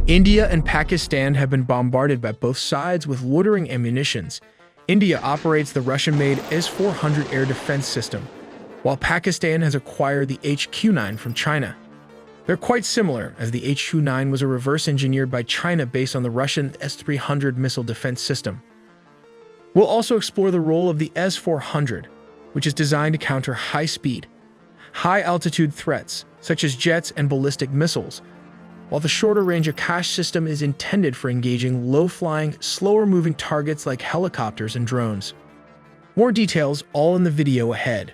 India and Pakistan have been bombarded by both sides with loitering munitions. India operates the Russian-made S400 air defense system, while Pakistan has acquired the HQ9 from China. They're quite similar, as the HQ9 was a reverse-engineered by China based on the Russian S300 missile defense system. We'll also explore the role of the S400, which is designed to counter high-speed, high-altitude threats, such as jets and ballistic missiles, while the shorter-range Akash system is intended for engaging low-flying, slower-moving targets like helicopters and drones. More details all in the video ahead.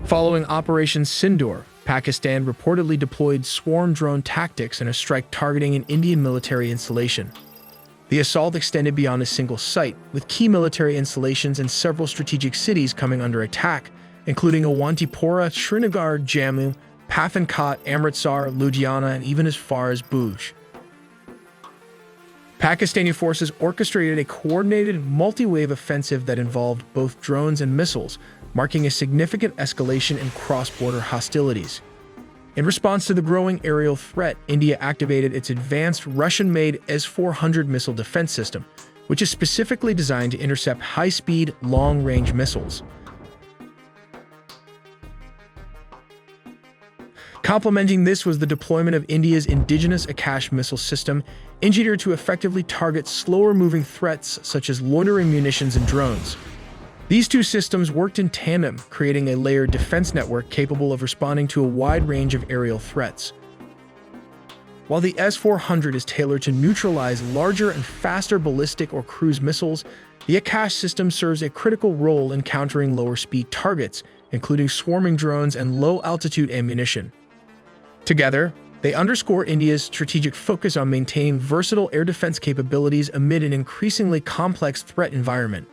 Following Operation Sindoor, Pakistan reportedly deployed swarm drone tactics in a strike targeting an Indian military installation. The assault extended beyond a single site, with key military installations in several strategic cities coming under attack, including Awanti, Pora, Srinagar, Jammu, Pathan, Amritsar, Ludhiana, and even as far as Bhuj. Pakistani forces orchestrated a coordinated multi-wave offensive that involved both drones and missiles, marking a significant escalation in cross-border hostilities. In response to the growing aerial threat, India activated its advanced Russian-made S400 missile defense system, which is specifically designed to intercept high-speed, long-range missiles. Complementing this was the deployment of India's indigenous Akash missile system, engineered to effectively target slower-moving threats such as loitering munitions and drones. These two systems worked in tandem, creating a layered defense network capable of responding to a wide range of aerial threats. While the S400 is tailored to neutralize larger and faster ballistic or cruise missiles, the Akash system serves a critical role in countering lower-speed targets, including swarming drones and low-altitude ammunition. Together, they underscore India's strategic focus on maintaining versatile air defense capabilities amid an increasingly complex threat environment.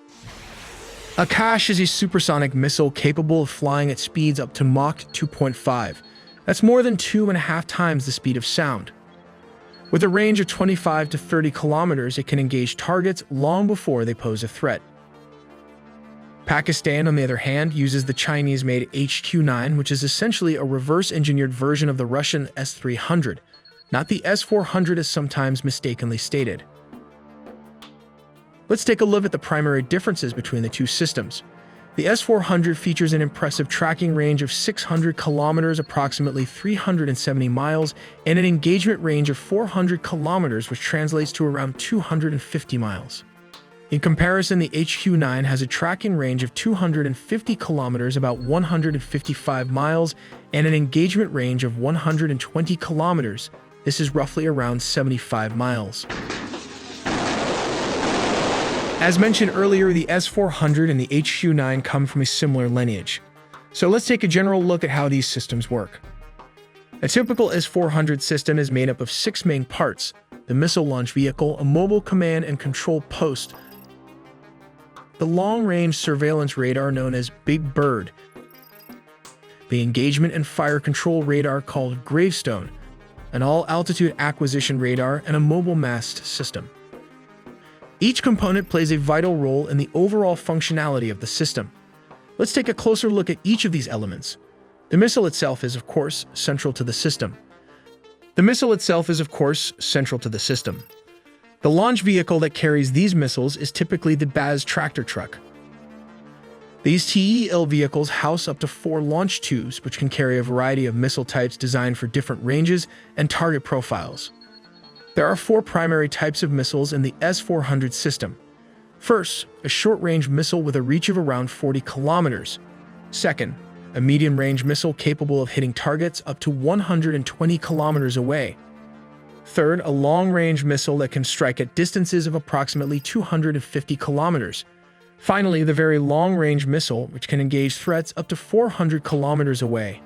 Akash is a supersonic missile capable of flying at speeds up to Mach 2.5. That's more than 2.5 times the speed of sound. With a range of 25 to 30 kilometers, it can engage targets long before they pose a threat. Pakistan, on the other hand, uses the Chinese-made HQ9, which is essentially a reverse-engineered version of the Russian S300, not the S400 as sometimes mistakenly stated. Let's take a look at the primary differences between the two systems. The S400 features an impressive tracking range of 600 kilometers, approximately 370 miles, and an engagement range of 400 kilometers, which translates to around 250 miles. In comparison, the HQ9 has a tracking range of 250 kilometers, about 155 miles, and an engagement range of 120 kilometers. This is roughly around 75 miles. As mentioned earlier, the S400 and the HQ9 come from a similar lineage. So let's take a general look at how these systems work. A typical S400 system is made up of 6 main parts: the missile launch vehicle, a mobile command and control post, the long-range surveillance radar known as Big Bird, the engagement and fire control radar called Gravestone, an all-altitude acquisition radar, and a mobile mast system. Each component plays a vital role in the overall functionality of the system. Let's take a closer look at each of these elements. The missile itself is, of course, central to the system. The launch vehicle that carries these missiles is typically the Baz tractor truck. These TEL vehicles house up to 4 launch tubes, which can carry a variety of missile types designed for different ranges and target profiles. There are 4 primary types of missiles in the S400 system. First, a short-range missile with a reach of around 40 kilometers. Second, a medium-range missile capable of hitting targets up to 120 kilometers away. Third, a long-range missile that can strike at distances of approximately 250 kilometers. Finally, the very long-range missile, which can engage threats up to 400 kilometers away.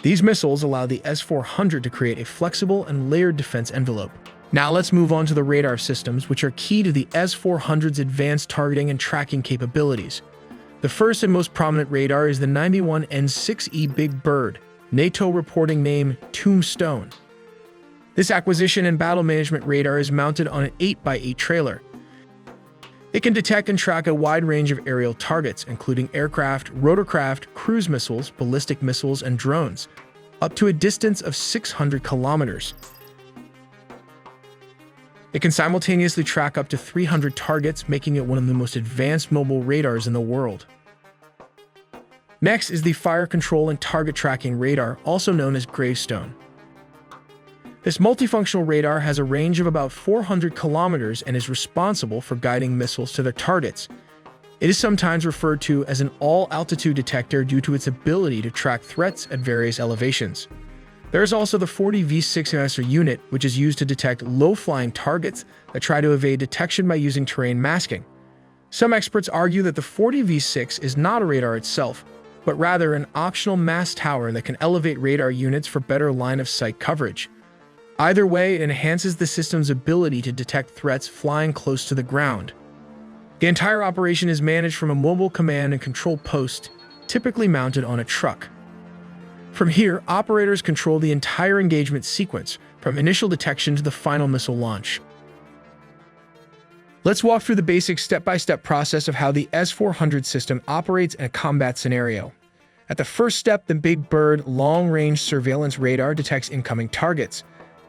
These missiles allow the S400 to create a flexible and layered defense envelope. Now let's move on to the radar systems, which are key to the S400's advanced targeting and tracking capabilities. The first and most prominent radar is the 91N6E Big Bird, NATO reporting name Tombstone. This acquisition and battle management radar is mounted on an 8x8 trailer. It can detect and track a wide range of aerial targets, including aircraft, rotorcraft, cruise missiles, ballistic missiles, and drones, up to a distance of 600 kilometers. It can simultaneously track up to 300 targets, making it one of the most advanced mobile radars in the world. Next is the Fire Control and Target Tracking Radar, also known as Gravestone. This multifunctional radar has a range of about 400 kilometers and is responsible for guiding missiles to their targets. It is sometimes referred to as an all-altitude detector due to its ability to track threats at various elevations. There is also the 40V6 unit, which is used to detect low-flying targets that try to evade detection by using terrain masking. Some experts argue that the 40V6 is not a radar itself, but rather an optional mast tower that can elevate radar units for better line-of-sight coverage. Either way, it enhances the system's ability to detect threats flying close to the ground. The entire operation is managed from a mobile command and control post, typically mounted on a truck. From here, operators control the entire engagement sequence, from initial detection to the final missile launch. Let's walk through the basic step-by-step process of how the S400 system operates in a combat scenario. At the first step, the Big Bird long-range surveillance radar detects incoming targets.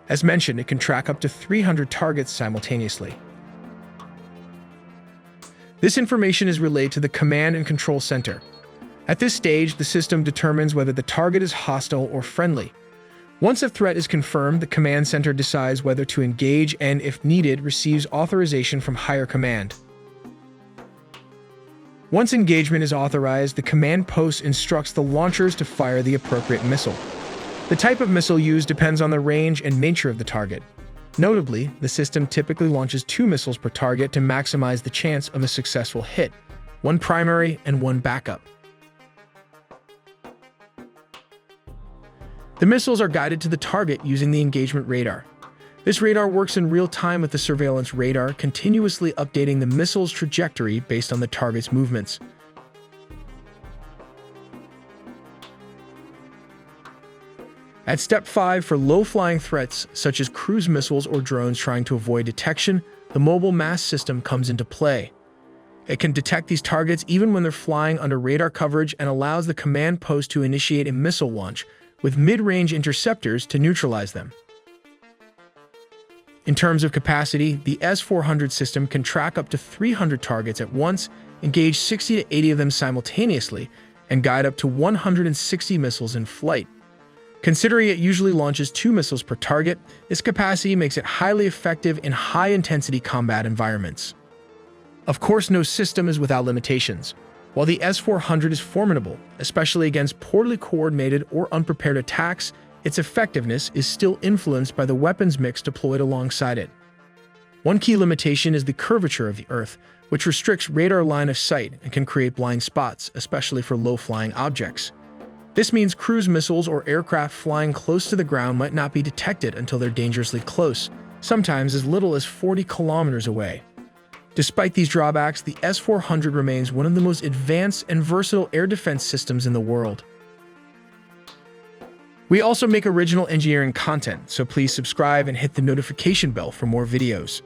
As mentioned, it can track up to 300 targets simultaneously. This information is relayed to the command and control center. At this stage, the system determines whether the target is hostile or friendly. Once a threat is confirmed, the command center decides whether to engage and, if needed, receives authorization from higher command. Once engagement is authorized, the command post instructs the launchers to fire the appropriate missile. The type of missile used depends on the range and nature of the target. Notably, the system typically launches 2 missiles per target to maximize the chance of a successful hit, one primary and one backup. The missiles are guided to the target using the engagement radar. This radar works in real time with the surveillance radar, continuously updating the missile's trajectory based on the target's movements. At step 5, for low-flying threats such as cruise missiles or drones trying to avoid detection, the mobile mast system comes into play. It can detect these targets even when they're flying under radar coverage and allows the command post to initiate a missile launch with mid-range interceptors to neutralize them. In terms of capacity, the S400 system can track up to 300 targets at once, engage 60 to 80 of them simultaneously, and guide up to 160 missiles in flight. Considering it usually launches 2 missiles per target, this capacity makes it highly effective in high-intensity combat environments. Of course, no system is without limitations. While the S400 is formidable, especially against poorly coordinated or unprepared attacks, its effectiveness is still influenced by the weapons mix deployed alongside it. One key limitation is the curvature of the Earth, which restricts radar line of sight and can create blind spots, especially for low-flying objects. This means cruise missiles or aircraft flying close to the ground might not be detected until they're dangerously close, sometimes as little as 40 kilometers away. Despite these drawbacks, the S400 remains one of the most advanced and versatile air defense systems in the world. We also make original engineering content, so please subscribe and hit the notification bell for more videos.